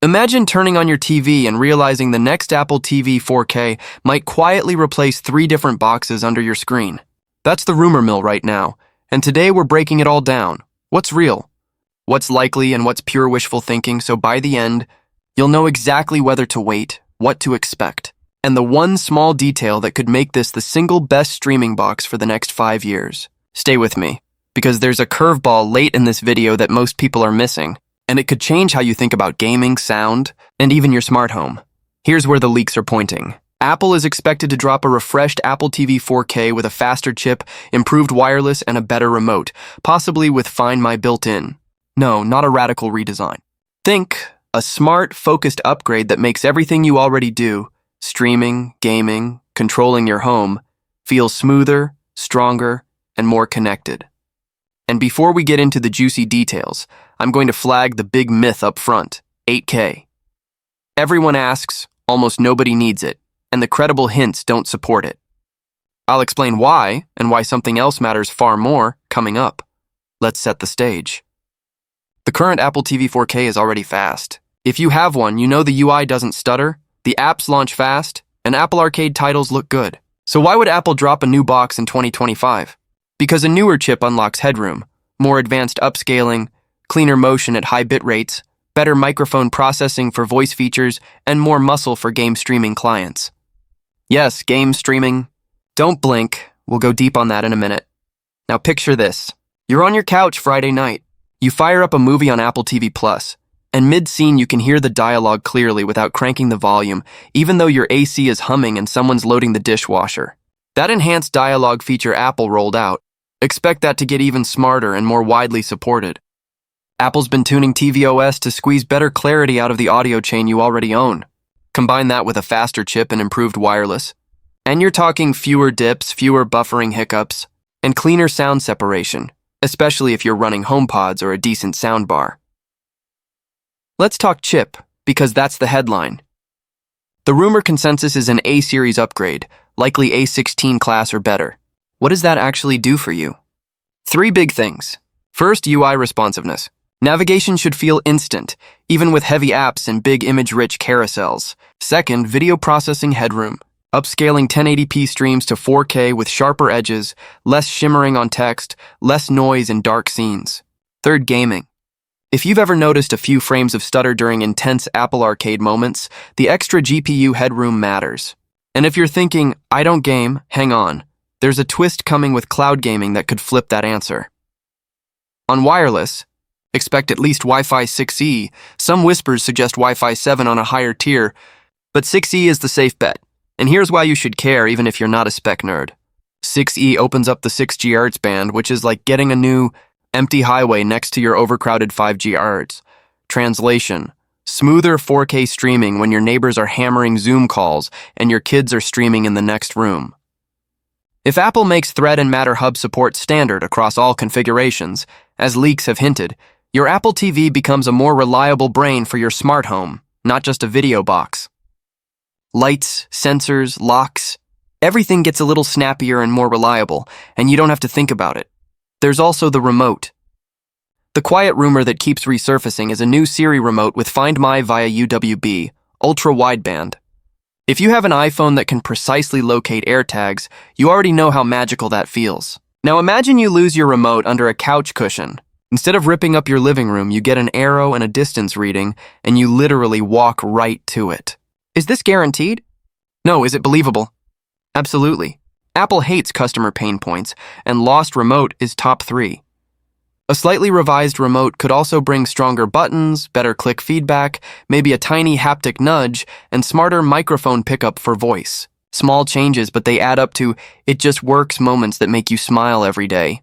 Imagine turning on your TV and realizing the next Apple TV 4K might quietly replace 3 different boxes under your screen. That's the rumor mill right now, and today we're breaking it all down. What's real? What's likely and what's pure wishful thinking, so by the end, you'll know exactly whether to wait, what to expect, and the one small detail that could make this the single best streaming box for the next 5 years. Stay with me, because there's a curveball late in this video that most people are missing, and it could change how you think about gaming, sound, and even your smart home. Here's where the leaks are pointing. Apple is expected to drop a refreshed Apple TV 4K with a faster chip, improved wireless, and a better remote, possibly with Find My built-in. No, not a radical redesign. Think a smart, focused upgrade that makes everything you already do, streaming, gaming, controlling your home, feel smoother, stronger, and more connected. And before we get into the juicy details, I'm going to flag the big myth up front, 8K. Everyone asks, almost nobody needs it, and the credible hints don't support it. I'll explain why, and why something else matters far more, coming up. Let's set the stage. The current Apple TV 4K is already fast. If you have one, you know the UI doesn't stutter, the apps launch fast, and Apple Arcade titles look good. So why would Apple drop a new box in 2025? Because a newer chip unlocks headroom, more advanced upscaling, cleaner motion at high bit rates, better microphone processing for voice features, and more muscle for game streaming clients. Yes, game streaming. Don't blink. We'll go deep on that in a minute. Now picture this. You're on your couch Friday night. You fire up a movie on Apple TV Plus, and mid-scene you can hear the dialogue clearly without cranking the volume, even though your AC is humming and someone's loading the dishwasher. That enhanced dialogue feature Apple rolled out. Expect that to get even smarter and more widely supported. Apple's been tuning tvOS to squeeze better clarity out of the audio chain you already own. Combine that with a faster chip and improved wireless, and you're talking fewer dips, fewer buffering hiccups, and cleaner sound separation, especially if you're running HomePods or a decent soundbar. Let's talk chip, because that's the headline. The rumor consensus is an A-series upgrade, likely A16 class or better. What does that actually do for you? 3 big things. First, UI responsiveness. Navigation should feel instant, even with heavy apps and big image-rich carousels. Second, video processing headroom. Upscaling 1080p streams to 4K with sharper edges, less shimmering on text, less noise in dark scenes. Third, gaming. If you've ever noticed a few frames of stutter during intense Apple Arcade moments, the extra GPU headroom matters. And if you're thinking, I don't game, hang on. There's a twist coming with cloud gaming that could flip that answer. On wireless, expect at least Wi-Fi 6E. Some whispers suggest Wi-Fi 7 on a higher tier, but 6E is the safe bet. And here's why you should care even if you're not a spec nerd. 6E opens up the 6 GHz band, which is like getting a new empty highway next to your overcrowded 5 GHz. Translation: smoother 4K streaming when your neighbors are hammering Zoom calls and your kids are streaming in the next room. If Apple makes Thread and Matter Hub support standard across all configurations, as leaks have hinted, your Apple TV becomes a more reliable brain for your smart home, not just a video box. Lights, sensors, locks, everything gets a little snappier and more reliable, and you don't have to think about it. There's also the remote. The quiet rumor that keeps resurfacing is a new Siri remote with Find My via UWB, ultra-wideband. If you have an iPhone that can precisely locate AirTags, you already know how magical that feels. Now imagine you lose your remote under a couch cushion. Instead of ripping up your living room, you get an arrow and a distance reading, and you literally walk right to it. Is this guaranteed? No, is it believable? Absolutely. Apple hates customer pain points, and lost remote is top 3. A slightly revised remote could also bring stronger buttons, better click feedback, maybe a tiny haptic nudge, and smarter microphone pickup for voice. Small changes, but they add up to it just works moments that make you smile every day.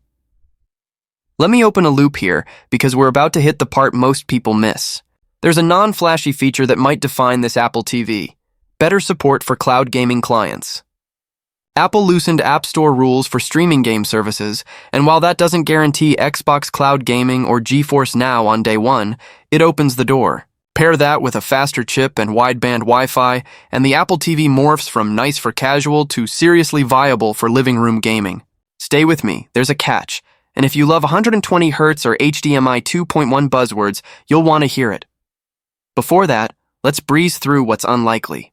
Let me open a loop here, because we're about to hit the part most people miss. There's a non-flashy feature that might define this Apple TV. Better support for cloud gaming clients. Apple loosened App Store rules for streaming game services, and while that doesn't guarantee Xbox Cloud Gaming or GeForce Now on day one, it opens the door. Pair that with a faster chip and wideband Wi-Fi, and the Apple TV morphs from nice for casual to seriously viable for living room gaming. Stay with me, there's a catch, and if you love 120 Hz or HDMI 2.1 buzzwords, you'll want to hear it. Before that, let's breeze through what's unlikely.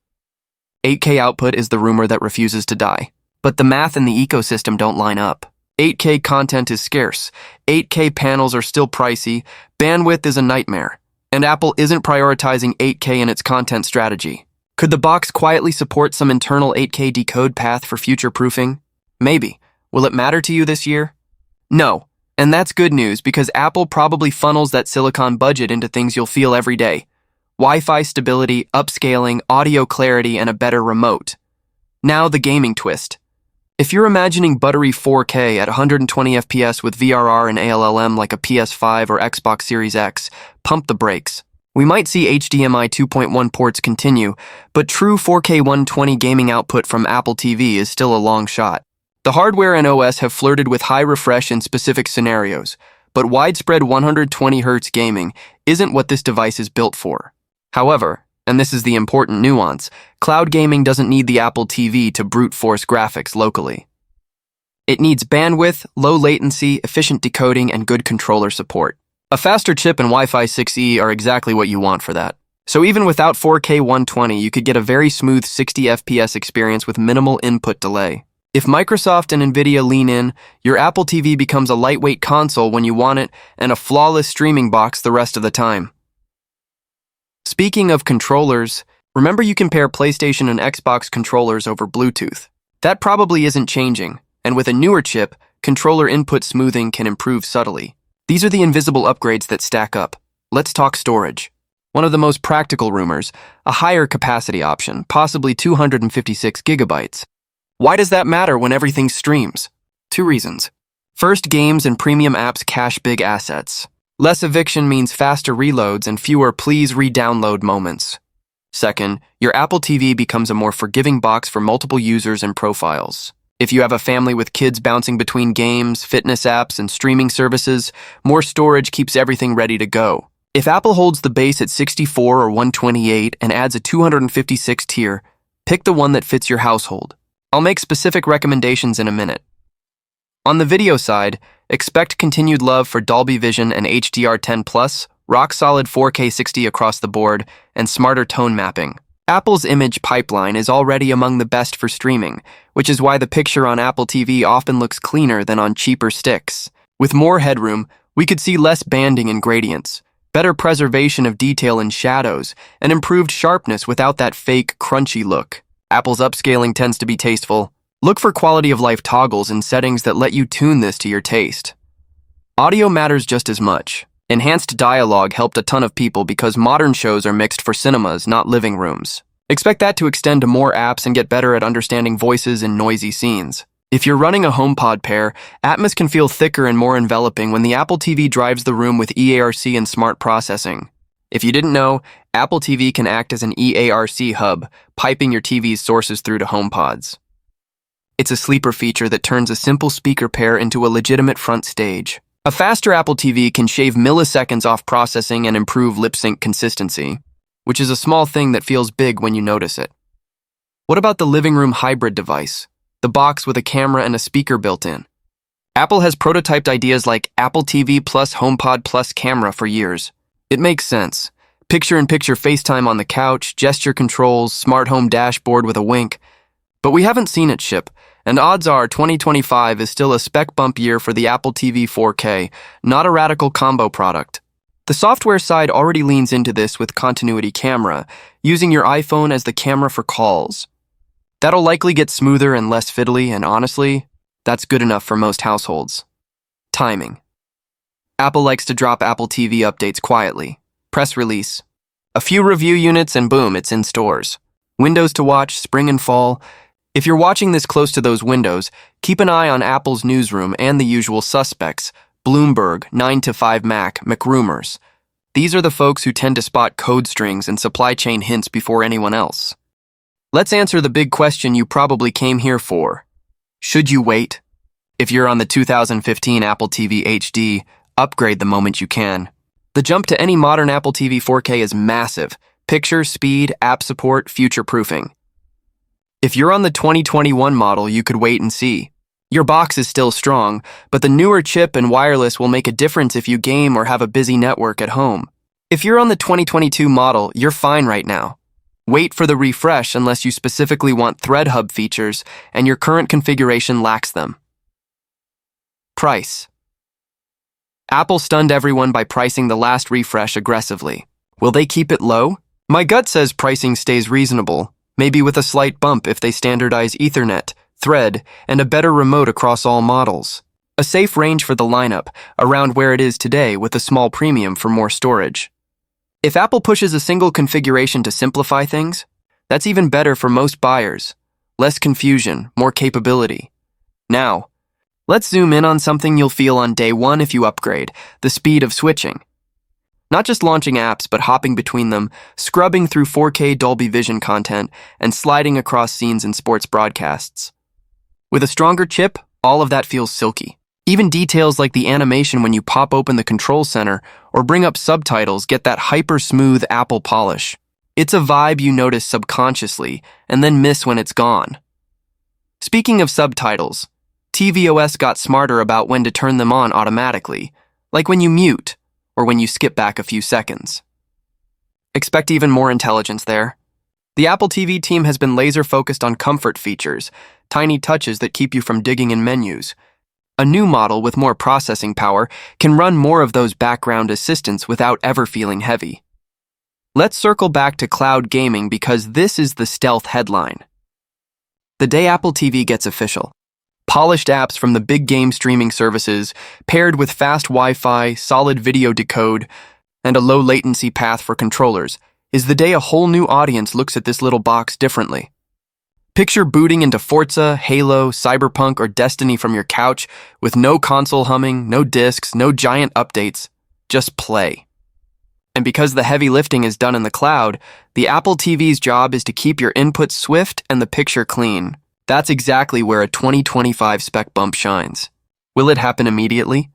8K output is the rumor that refuses to die, but the math and the ecosystem don't line up. 8K content is scarce, 8K panels are still pricey, bandwidth is a nightmare, and Apple isn't prioritizing 8K in its content strategy. Could the box quietly support some internal 8K decode path for future-proofing? Maybe. Will it matter to you this year? No, and that's good news because Apple probably funnels that silicon budget into things you'll feel every day. Wi-Fi stability, upscaling, audio clarity, and a better remote. Now the gaming twist. If you're imagining buttery 4K at 120 FPS with VRR and ALLM like a PS5 or Xbox Series X, pump the brakes. We might see HDMI 2.1 ports continue, but true 4K 120 gaming output from Apple TV is still a long shot. The hardware and OS have flirted with high refresh in specific scenarios, but widespread 120Hz gaming isn't what this device is built for. However, and this is the important nuance, cloud gaming doesn't need the Apple TV to brute force graphics locally. It needs bandwidth, low latency, efficient decoding, and good controller support. A faster chip and Wi-Fi 6E are exactly what you want for that. So even without 4K 120, you could get a very smooth 60 FPS experience with minimal input delay. If Microsoft and Nvidia lean in, your Apple TV becomes a lightweight console when you want it and a flawless streaming box the rest of the time. Speaking of controllers, remember you can pair PlayStation and Xbox controllers over Bluetooth. That probably isn't changing, and with a newer chip, controller input smoothing can improve subtly. These are the invisible upgrades that stack up. Let's talk storage. One of the most practical rumors, a higher capacity option, possibly 256 gigabytes. Why does that matter when everything streams? 2 reasons. First, games and premium apps cache big assets. Less eviction means faster reloads and fewer please re-download moments. Second, your Apple TV becomes a more forgiving box for multiple users and profiles. If you have a family with kids bouncing between games, fitness apps, and streaming services, more storage keeps everything ready to go. If Apple holds the base at 64 or 128 and adds a 256 tier, pick the one that fits your household. I'll make specific recommendations in a minute. On the video side, expect continued love for Dolby Vision and HDR10+, rock-solid 4K 60 across the board, and smarter tone mapping. Apple's image pipeline is already among the best for streaming, which is why the picture on Apple TV often looks cleaner than on cheaper sticks. With more headroom, we could see less banding and gradients, better preservation of detail and shadows, and improved sharpness without that fake, crunchy look. Apple's upscaling tends to be tasteful. Look for quality-of-life toggles and settings that let you tune this to your taste. Audio matters just as much. Enhanced dialogue helped a ton of people because modern shows are mixed for cinemas, not living rooms. Expect that to extend to more apps and get better at understanding voices in noisy scenes. If you're running a HomePod pair, Atmos can feel thicker and more enveloping when the Apple TV drives the room with EARC and smart processing. If you didn't know, Apple TV can act as an EARC hub, piping your TV's sources through to HomePods. It's a sleeper feature that turns a simple speaker pair into a legitimate front stage. A faster Apple TV can shave milliseconds off processing and improve lip-sync consistency, which is a small thing that feels big when you notice it. What about the living room hybrid device, the box with a camera and a speaker built in? Apple has prototyped ideas like Apple TV plus HomePod plus camera for years. It makes sense. Picture-in-picture FaceTime on the couch, gesture controls, smart home dashboard with a wink. But we haven't seen it ship, and odds are 2025 is still a spec bump year for the Apple TV 4K, not a radical combo product. The software side already leans into this with Continuity Camera, using your iPhone as the camera for calls. That'll likely get smoother and less fiddly, and honestly, that's good enough for most households. Timing. Apple likes to drop Apple TV updates quietly. Press release. A few review units and boom, it's in stores. Windows to watch, spring and fall. If you're watching this close to those windows, keep an eye on Apple's newsroom and the usual suspects, Bloomberg, 9to5Mac, McRumors. These are the folks who tend to spot code strings and supply chain hints before anyone else. Let's answer the big question you probably came here for. Should you wait? If you're on the 2015 Apple TV HD, upgrade the moment you can. The jump to any modern Apple TV 4K is massive. Picture, speed, app support, future-proofing. If you're on the 2021 model, you could wait and see. Your box is still strong, but the newer chip and wireless will make a difference if you game or have a busy network at home. If you're on the 2022 model, you're fine right now. Wait for the refresh unless you specifically want Thread Hub features and your current configuration lacks them. Price. Apple stunned everyone by pricing the last refresh aggressively. Will they keep it low? My gut says pricing stays reasonable, maybe with a slight bump if they standardize Ethernet, Thread, and a better remote across all models. A safe range for the lineup, around where it is today with a small premium for more storage. If Apple pushes a single configuration to simplify things, that's even better for most buyers. Less confusion, more capability. Now, let's zoom in on something you'll feel on day one if you upgrade, the speed of switching. Not just launching apps, but hopping between them, scrubbing through 4K Dolby Vision content, and sliding across scenes in sports broadcasts. With a stronger chip, all of that feels silky. Even details like the animation when you pop open the control center or bring up subtitles get that hyper-smooth Apple polish. It's a vibe you notice subconsciously and then miss when it's gone. Speaking of subtitles, tvOS got smarter about when to turn them on automatically, like when you mute or when you skip back a few seconds. Expect even more intelligence there. The Apple TV team has been laser-focused on comfort features, tiny touches that keep you from digging in menus. A new model with more processing power can run more of those background assistants without ever feeling heavy. Let's circle back to cloud gaming because this is the stealth headline. The day Apple TV gets official. Polished apps from the big game streaming services, paired with fast Wi-Fi, solid video decode, and a low latency path for controllers, is the day a whole new audience looks at this little box differently. Picture booting into Forza, Halo, Cyberpunk, or Destiny from your couch with no console humming, no discs, no giant updates, just play. And because the heavy lifting is done in the cloud, the Apple TV's job is to keep your input swift and the picture clean. That's exactly where a 2025 spec bump shines. Will it happen immediately?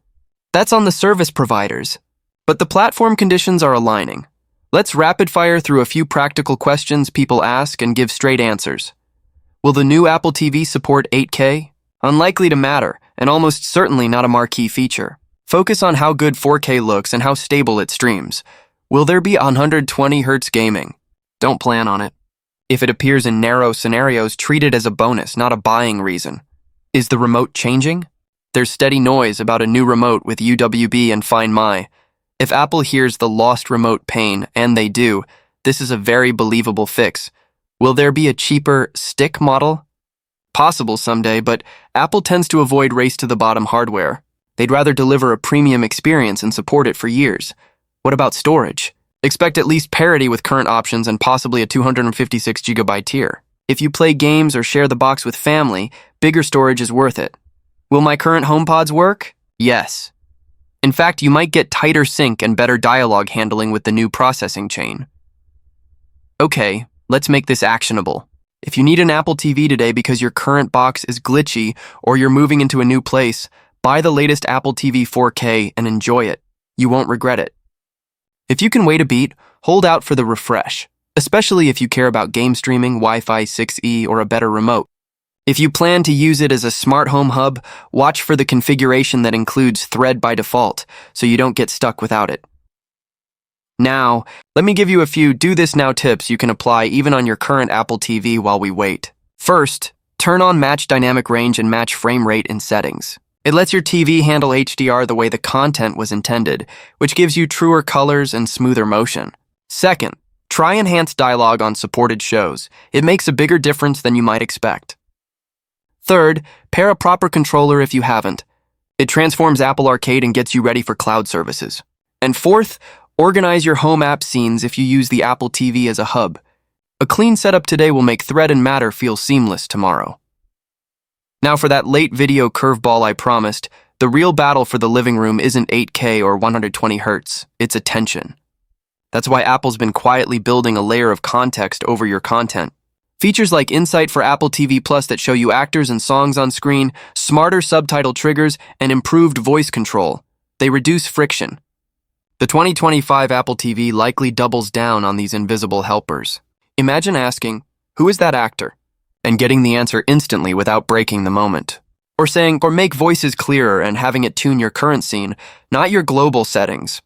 That's on the service providers. But the platform conditions are aligning. Let's rapid fire through a few practical questions people ask and give straight answers. Will the new Apple TV support 8K? Unlikely to matter, and almost certainly not a marquee feature. Focus on how good 4K looks and how stable it streams. Will there be 120Hz gaming? Don't plan on it. If it appears in narrow scenarios, treat it as a bonus, not a buying reason. Is the remote changing? There's steady noise about a new remote with UWB and Find My. If Apple hears the lost remote pain, and they do, this is a very believable fix. Will there be a cheaper stick model? Possible someday, but Apple tends to avoid race-to-the-bottom hardware. They'd rather deliver a premium experience and support it for years. What about storage? Expect at least parity with current options and possibly a 256GB tier. If you play games or share the box with family, bigger storage is worth it. Will my current HomePods work? Yes. In fact, you might get tighter sync and better dialogue handling with the new processing chain. Okay, let's make this actionable. If you need an Apple TV today because your current box is glitchy or you're moving into a new place, buy the latest Apple TV 4K and enjoy it. You won't regret it. If you can wait a beat, hold out for the refresh, especially if you care about game streaming, Wi-Fi 6E, or a better remote. If you plan to use it as a smart home hub, watch for the configuration that includes Thread by default, so you don't get stuck without it. Now, let me give you a few do this now tips you can apply even on your current Apple TV while we wait. First, turn on Match Dynamic Range and Match Frame Rate in settings. It lets your TV handle HDR the way the content was intended, which gives you truer colors and smoother motion. Second, try enhanced dialogue on supported shows. It makes a bigger difference than you might expect. Third, pair a proper controller if you haven't. It transforms Apple Arcade and gets you ready for cloud services. And fourth, organize your home app scenes if you use the Apple TV as a hub. A clean setup today will make Thread and Matter feel seamless tomorrow. Now for that late video curveball I promised, the real battle for the living room isn't 8K or 120Hz, it's attention. That's why Apple's been quietly building a layer of context over your content. Features like Insight for Apple TV Plus that show you actors and songs on screen, smarter subtitle triggers, and improved voice control. They reduce friction. The 2025 Apple TV likely doubles down on these invisible helpers. Imagine asking, "Who is that actor?" and getting the answer instantly without breaking the moment. Or saying, or make voices clearer and having it tune your current scene, not your global settings.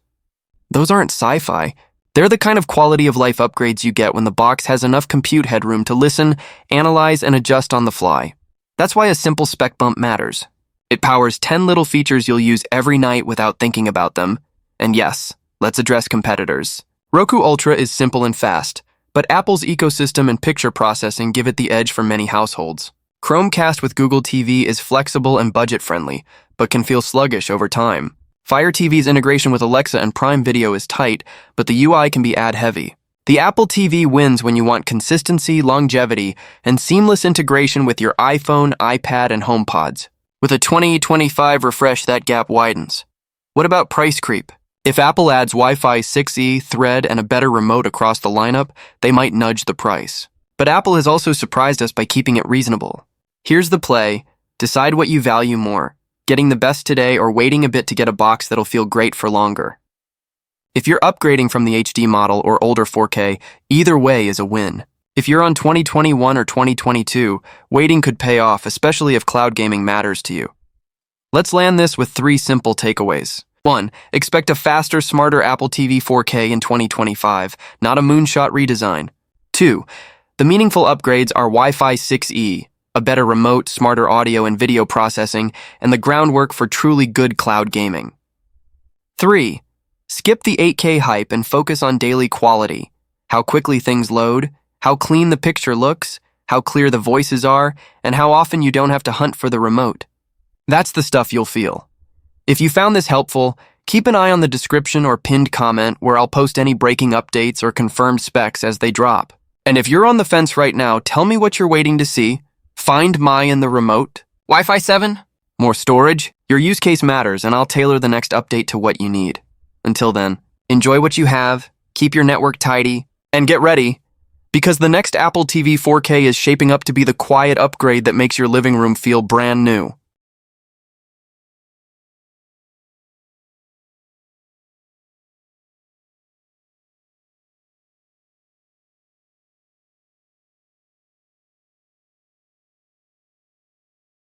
Those aren't sci-fi. They're the kind of quality of life upgrades you get when the box has enough compute headroom to listen, analyze, and adjust on the fly. That's why a simple spec bump matters. It powers 10 little features you'll use every night without thinking about them. And yes, let's address competitors. Roku Ultra is simple and fast, but Apple's ecosystem and picture processing give it the edge for many households. Chromecast with Google TV is flexible and budget-friendly, but can feel sluggish over time. Fire TV's integration with Alexa and Prime Video is tight, but the UI can be ad-heavy. The Apple TV wins when you want consistency, longevity, and seamless integration with your iPhone, iPad, and HomePods. With a 2025 refresh, that gap widens. What about price creep? If Apple adds Wi-Fi 6E, Thread, and a better remote across the lineup, they might nudge the price. But Apple has also surprised us by keeping it reasonable. Here's the play. Decide what you value more, getting the best today or waiting a bit to get a box that'll feel great for longer. If you're upgrading from the HD model or older 4K, either way is a win. If you're on 2021 or 2022, waiting could pay off, especially if cloud gaming matters to you. Let's land this with 3 simple takeaways. 1. Expect a faster, smarter Apple TV 4K in 2025, not a moonshot redesign. 2. The meaningful upgrades are Wi-Fi 6E, a better remote, smarter audio and video processing, and the groundwork for truly good cloud gaming. 3. Skip the 8K hype and focus on daily quality. How quickly things load, how clean the picture looks, how clear the voices are, and how often you don't have to hunt for the remote. That's the stuff you'll feel. If you found this helpful, keep an eye on the description or pinned comment where I'll post any breaking updates or confirmed specs as they drop. And if you're on the fence right now, tell me what you're waiting to see. Find My in the remote? Wi-Fi 7? More storage? Your use case matters, and I'll tailor the next update to what you need. Until then, enjoy what you have, keep your network tidy, and get ready, because the next Apple TV 4K is shaping up to be the quiet upgrade that makes your living room feel brand new.